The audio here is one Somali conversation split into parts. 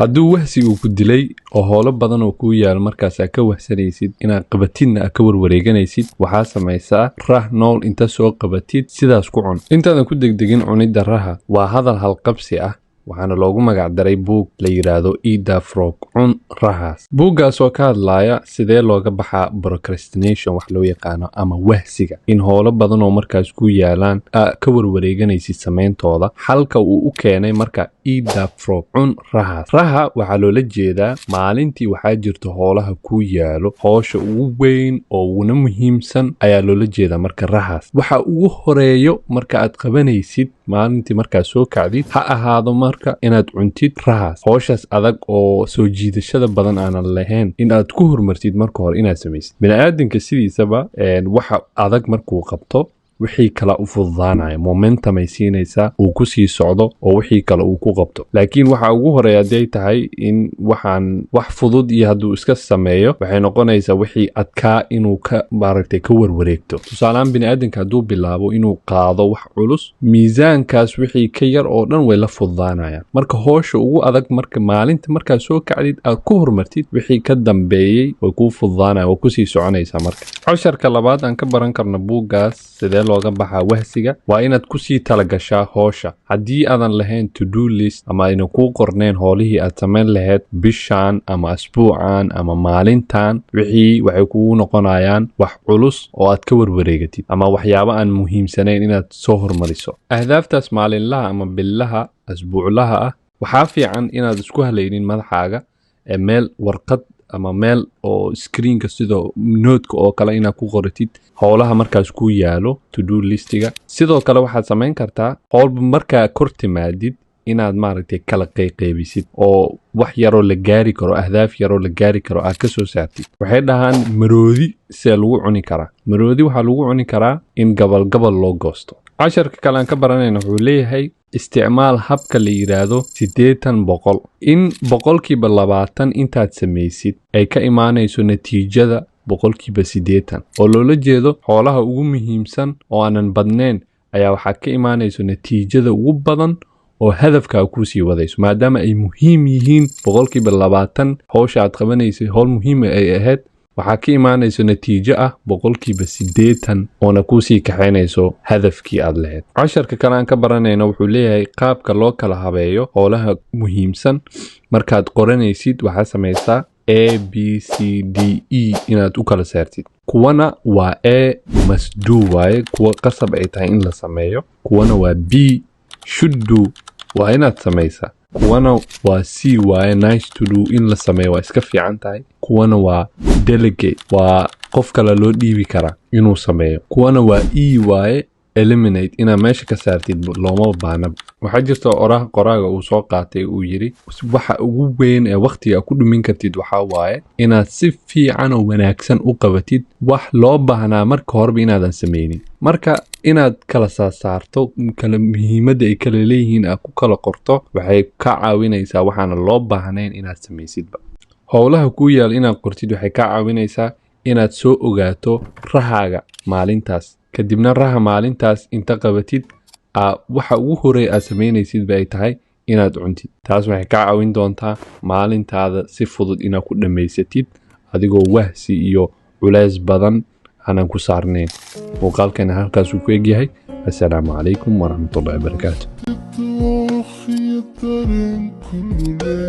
hadduu wahsi uu ku dilay oo howlo badan oo ku yaal markaas aad ka wahsanaysid inaad qabatidna aad ka warwareeganaysid waxaa samaysaa rah nool inta soo qabatid sidaas ku cun intaadan ku degdegin cunidda raha waa hadal halqabsi ah waxaana loogu magac daray buug la yiraahdo Eat the Frog cun rahaas buuggaas oo ka hadlaya sidee looga baxaa procrastination wax loo yaqaano ama wahsiga in howlo badan oo markaas ku yaalaan ka warwareeganaysid samayntooda halka uu u keenay marka Eat the Frog cun rahaas raha waxaa loola jeedaa maalintii waxaa jirta howlaha ku yaalo howsha ugu weyn oo ugu muhiimsan ayaa loola jeedaa marka rahaas waxa ugu horeeyo marka aad qabanaysid maalintii markaa soo kacdid ha ahaado marka inaad cuntid rahaas howshaas adag oo soo jiidashada badan aanan lahayn in aad ku hormartid marka hore inaad samaysid bini'aadamka sidiisaba waxa adag markuu qabto wixii kala u fududaanaya momentum ay siinaysaa uu ku sii socdo oo wixii kale uu ku qabto laakiin waxa ugu horeeya haday tahay in waxaan wax fudud iyo hadduu iska sameeyo waxay noqonaysaa wixii adkaa inuu ka maaragtay ka warwareegto tusaalehaan bini'aadamka hadduu bilaabo inuu qaado wax culus miisaankaas wixii ka yar oo dhan way la fududaanayaan marka howsha ugu adag marka maalinta markaa soo kacdid aad ku hormartid wixii ka dambeeyey way kuu fududaanaya waa kusii soconaysaa marka casharka labaad aan ka baran karna buuggaas sidee looga baxaa wahsiga waa inaad ku sii talagashaa howsha haddii aadan lahayn to do list ama ayna kuu qorneen howlihii aad samayn lahayd bishaan ama asbuucan ama maalintan wixii waxay kugu noqonayaan wax culus oo aad ka warwareegatid ama waxyaabo aan muhiimsanayn inaad soo hormariso ahdaaftaas maalinlaha ama billaha asbuuclaha ah waxaa fiican inaad isku halaynin madaxaaga meel warqad ama meel oo screenka sidoo noodka oo kale inaad ku qoratid howlaha markaas ku yaalo to do listiga sidoo kale waxaad samayn kartaa howlba markaa kor timaadid inaad maaragtay kala qaybisid oo wax yaroo la gaari karo ahdaaf yaroo la gaari karo aad ka soo saartid waxay dhahaan maroodi see lagu cuni karaa maroodi waxaa lagu cuni karaa in gabal loo goosto casharka kale aan ka baranayna wuxuu leeyahay isticmaal habka la yiraahdo 80% in 20% intaad samaysid ay ka imaanayso natiijada 80% oo loola jeedo howlaha ugu muhiimsan oo aanan badnayn ayaa waxaa ka imaanayso natiijada ugu badan oo hadafka ku sii wadayso maadaama ay muhiim yihiin 20% howsha aad qabanayso howl muhiim ay ahayd waxaa ka imaanayso natiijo ah 80% oona ku sii kaxaynayso hadafkii aad lahayd casharka kale aan ka baranayna wuxuu leeyahay qaabka loo kala habeeyo howlaha muhiimsan markaad qoranaysid waxaa samaysaa A B C D E inaad u kala saartid kuwana waa A must do waaye kuwa qasab ay tahay in la sameeyo kuwana waa B should do waa inaad samaysaa kuwana waa C waaye nice to do in la sameeyo waa iska fiican tahay kuwana waa delegate waa qof kale loo dhiibi karaa inuu sameeyo kuwana waa E waaye eliminate ina meesha ka saartid looma baahna waxa jirta qoraaga uu soo qaatay uu yiri waxa ugu weyn ee waqtiga ku dhumin kartid waxa waaye inaad si fiican oo wanaagsan u qabatid wax loo baahnaa marka horeba inaadan sameeynin marka inaad kala saarto kala muhiimadda ay kala leeyihiin aad ku kala qorto waxay ka caawinaysaa waxaana loo baahnayn inaad samaysidba howlaha ku yaal inaad qortid waxay ka caawinaysaa inaad soo ogaato rahaaga maalintaas kadibna raha maalintaas inta qabatid waxa ugu horeeya aad samaynaysid bay tahay inaad cuntid taas waxay ka caawin doontaa maalintaada si fudud inaad ku dhamaysatid adigoo wahsi iyo culays badan aanan ku saarnayn muuqaalkana halkaas uu ku egyahay assalaamu calaykum waraxmatullahi wabarakaatu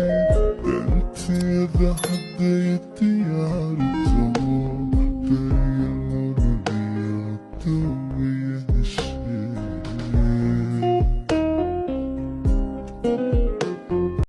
انت يا ذا حديتي يا